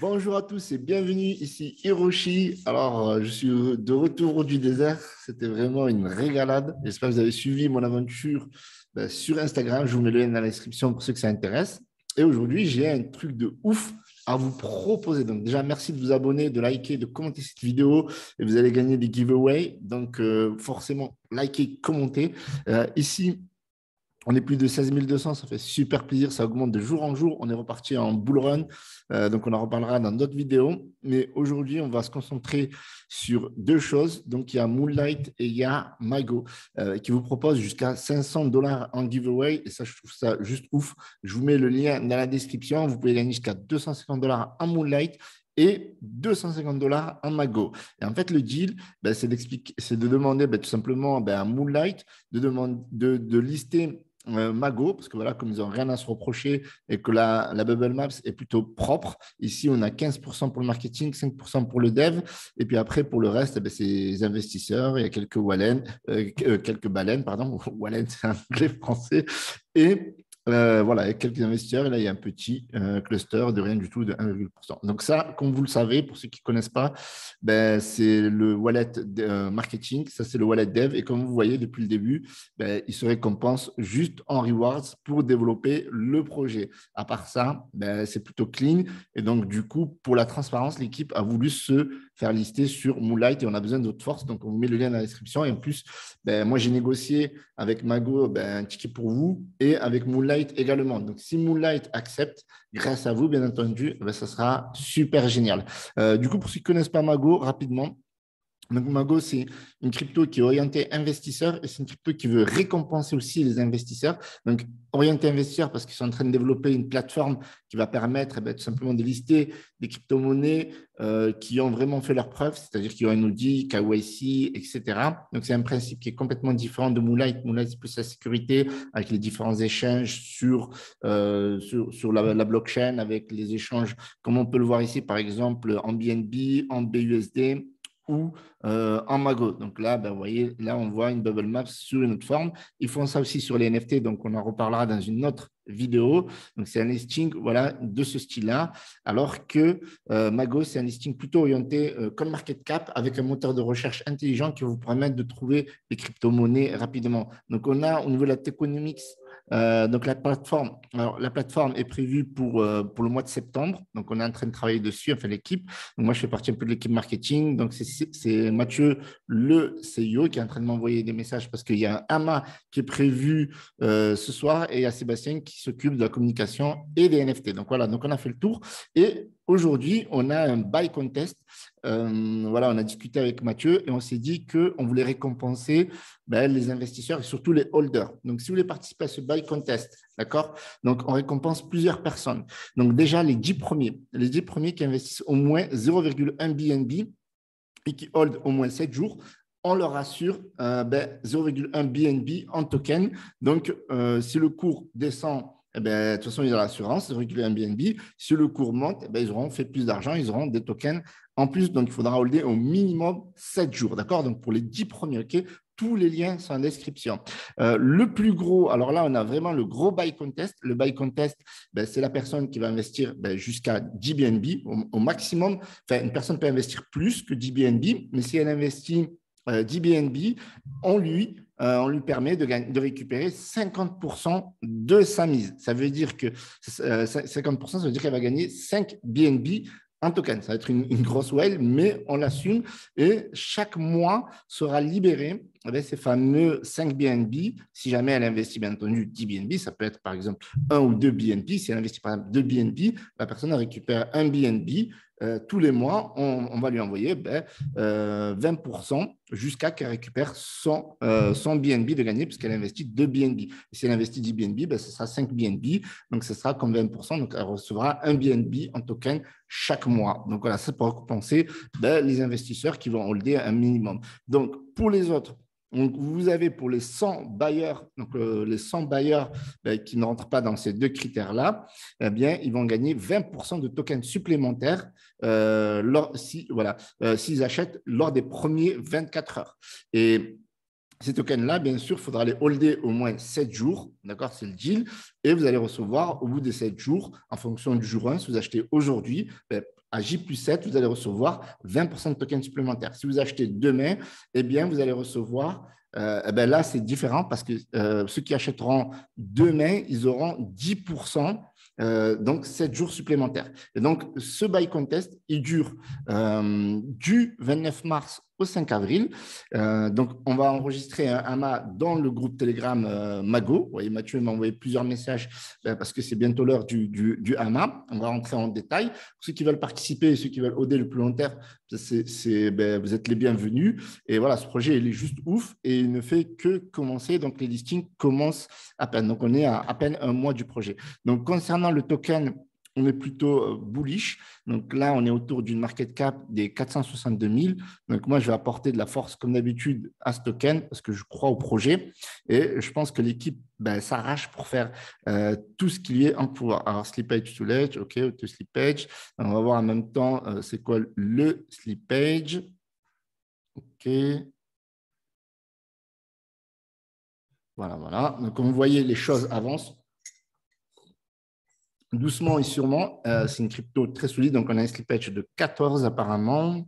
Bonjour à tous et bienvenue ici Hiroshi. Alors, je suis de retour du désert. C'était vraiment une régalade. J'espère que vous avez suivi mon aventure sur Instagram. Je vous mets le lien dans la description pour ceux que ça intéresse. Et aujourd'hui, j'ai un truc de ouf à vous proposer. Donc, déjà, merci de vous abonner, de liker, de commenter cette vidéo et vous allez gagner des giveaways. Donc, forcément, likez, commentez. Ici, on est plus de 16 200, ça fait super plaisir, ça augmente de jour en jour. On est reparti en bull run, donc on en reparlera dans d'autres vidéos. Mais aujourd'hui, on va se concentrer sur deux choses. Donc, il y a Moonlight et il y a Mago qui vous propose jusqu'à 500 $ en giveaway. Et ça, je trouve ça juste ouf. Je vous mets le lien dans la description. Vous pouvez gagner jusqu'à 250 $ en Moonlight et 250 $ en Mago. Et en fait, le deal, c'est de demander tout simplement à Moonlight de lister Mago, parce que voilà, comme ils n'ont rien à se reprocher et que la Bubble Maps est plutôt propre, ici on a 15% pour le marketing, 5% pour le dev, et puis après pour le reste, c'est les investisseurs, il y a quelques baleines, pardon, Wallen c'est anglais français, et voilà, il y a quelques investisseurs, et là il y a un petit cluster de rien du tout de 1,%. Donc ça, comme vous le savez, pour ceux qui ne connaissent pas, c'est le wallet marketing, ça c'est le wallet dev, et comme vous voyez depuis le début, il se récompense juste en rewards pour développer le projet. À part ça, c'est plutôt clean, et donc du coup, pour la transparence, l'équipe a voulu se faire lister sur Moonlight, et on a besoin d'autres forces, donc on vous met le lien dans la description, et en plus, moi j'ai négocié avec Mago un ticket pour vous, et avec Moonlight également. Donc si Moonlight accepte, grâce à vous, bien entendu, ça sera super génial. Du coup, pour ceux qui ne connaissent pas Mago, rapidement, donc, Mago, c'est une crypto qui est orientée investisseur et c'est une crypto qui veut récompenser aussi les investisseurs. Donc, orientée investisseur parce qu'ils sont en train de développer une plateforme qui va permettre tout simplement de lister des crypto-monnaies qui ont vraiment fait leurs preuves, c'est-à-dire qui ont un audit, KYC, etc. Donc, c'est un principe qui est complètement différent de Moonlight. Moonlight, c'est plus la sécurité avec les différents échanges sur la blockchain, avec les échanges, comme on peut le voir ici, par exemple, en BNB, en BUSD ou en Mago. Donc là, vous voyez, là, on voit une bubble map sur une autre forme. Ils font ça aussi sur les NFT, donc on en reparlera dans une autre vidéo. Donc, c'est un listing voilà, de ce style-là, alors que Mago, c'est un listing plutôt orienté comme market cap avec un moteur de recherche intelligent qui va vous permettre de trouver les crypto-monnaies rapidement. Donc, on a au niveau de la Techonomics, donc la plateforme est prévue pour le mois de septembre. Donc, on est en train de travailler dessus, enfin l'équipe. Donc, moi, je fais partie un peu de l'équipe marketing. Donc, c'est Mathieu, le CEO, qui est en train de m'envoyer des messages parce qu'il y a un AMA qui est prévu ce soir et il y a Sébastien qui s'occupe de la communication et des NFT. Donc, voilà, donc on a fait le tour. Et aujourd'hui, on a un buy contest. Voilà, on a discuté avec Mathieu et on s'est dit qu'on voulait récompenser les investisseurs et surtout les holders. Donc, si vous voulez participer à ce buy contest, d'accord, donc on récompense plusieurs personnes. Donc, déjà, les 10 premiers qui investissent au moins 0,1 BNB et qui hold au moins 7 jours, on leur assure 0,1 BNB en token. Donc, si le cours descend, de toute façon, ils ont l'assurance, 0,1 BNB. Si le cours monte, ils auront fait plus d'argent, ils auront des tokens en plus. Donc, il faudra holder au minimum 7 jours. D'accord? Donc, pour les 10 premiers, OK? Tous les liens sont en description. Le plus gros, alors là, on a vraiment le gros buy contest. Le buy contest, c'est la personne qui va investir jusqu'à 10 BNB au maximum. Enfin, une personne peut investir plus que 10 BNB, mais si elle investit 10 BNB, on lui permet de récupérer 50% de sa mise. Ça veut dire que 50%, ça veut dire qu'elle va gagner 5 BNB en token. Ça va être une grosse whale, mais on l'assume et chaque mois sera libéré avec ces fameux 5 BNB. Si jamais elle investit, bien entendu, 10 BNB, ça peut être par exemple 1 ou 2 BNB. Si elle investit par exemple 2 BNB, la personne récupère 1 BNB. Tous les mois, on va lui envoyer 20% jusqu'à qu'elle récupère son BNB de gagner puisqu'elle investit 2 BNB. Et si elle investit 10 BNB, ce sera 5 BNB. Donc, ce sera comme 20%. Donc, elle recevra 1 BNB en token chaque mois. Donc, voilà, c'est pour récompenser les investisseurs qui vont holder un minimum. Donc, pour les autres, donc, vous avez pour les 100 bailleurs, donc les 100 bailleurs qui ne rentrent pas dans ces deux critères-là, eh bien, ils vont gagner 20% de tokens supplémentaires s'ils achètent lors des premiers 24 heures. Et Ces tokens-là, bien sûr, il faudra les holder au moins 7 jours. D'accord, c'est le deal. Et vous allez recevoir au bout des 7 jours, en fonction du jour 1, si vous achetez aujourd'hui, à J+7, vous allez recevoir 20% de tokens supplémentaires. Si vous achetez demain, eh bien, vous allez recevoir, là, c'est différent parce que ceux qui achèteront demain, ils auront 10%, donc 7 jours supplémentaires. Et donc, ce buy contest, il dure du 29 mars au 5 avril. Donc, on va enregistrer un AMA dans le groupe Telegram Mago. Vous voyez, Mathieu m'a envoyé plusieurs messages parce que c'est bientôt l'heure du AMA. On va rentrer en détail. Pour ceux qui veulent participer, ceux qui veulent OD le plus long terme, vous êtes les bienvenus. Et voilà, ce projet, il est juste ouf et il ne fait que commencer. Donc, les listings commencent à peine. Donc, on est à peine un mois du projet. Donc, concernant le token, on est plutôt bullish. Donc là, on est autour d'une market cap des 462 000. Donc moi, je vais apporter de la force, comme d'habitude, à ce token parce que je crois au projet. Et je pense que l'équipe s'arrache pour faire tout ce qu'il y est en pouvoir. Alors, slippage to ledge, OK, auto slippage. On va voir en même temps, c'est quoi le slippage. OK. Voilà, voilà. Donc, comme vous voyez, les choses avancent. Doucement et sûrement, c'est une crypto très solide. Donc, on a un slippage de 14 apparemment.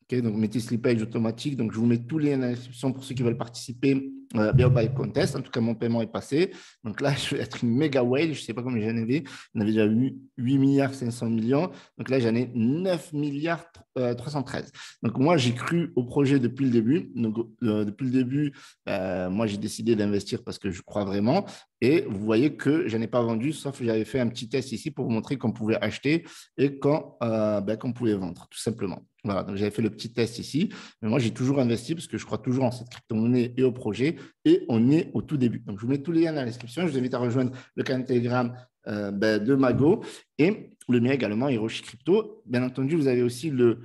Okay, donc, mettez slippage automatique. Donc, je vous mets tous les liens d'inscription pour ceux qui veulent participer au buy contest. En tout cas, mon paiement est passé. Donc là, je vais être une méga whale. Je ne sais pas combien j'en avais. On avait déjà eu 8 milliards 500 millions. Donc là, j'en ai 9 milliards 313. Donc moi, j'ai cru au projet depuis le début. Donc, depuis le début, moi, j'ai décidé d'investir parce que je crois vraiment. Et vous voyez que je n'ai pas vendu, sauf que j'avais fait un petit test ici pour vous montrer qu'on pouvait acheter et qu'on pouvait vendre, tout simplement. Voilà, donc j'avais fait le petit test ici. Mais moi, j'ai toujours investi parce que je crois toujours en cette crypto-monnaie et au projet. Et on est au tout début. Donc, je vous mets tous les liens dans la description. Je vous invite à rejoindre le canal Telegram de Mago et le mien également, Hiroshi Crypto. Bien entendu, vous avez aussi le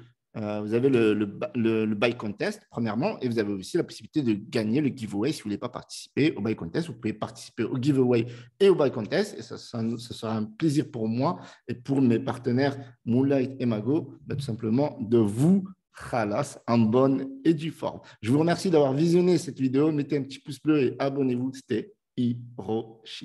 buy contest, premièrement, et vous avez aussi la possibilité de gagner le giveaway. Si vous ne voulez pas participer au buy contest, vous pouvez participer au giveaway et au buy contest. Et ça sera un plaisir pour moi et pour mes partenaires Moonlight et Mago, tout simplement de vous khalas en bonne et due forme. Je vous remercie d'avoir visionné cette vidéo. Mettez un petit pouce bleu et abonnez-vous. C'était Hiroshi.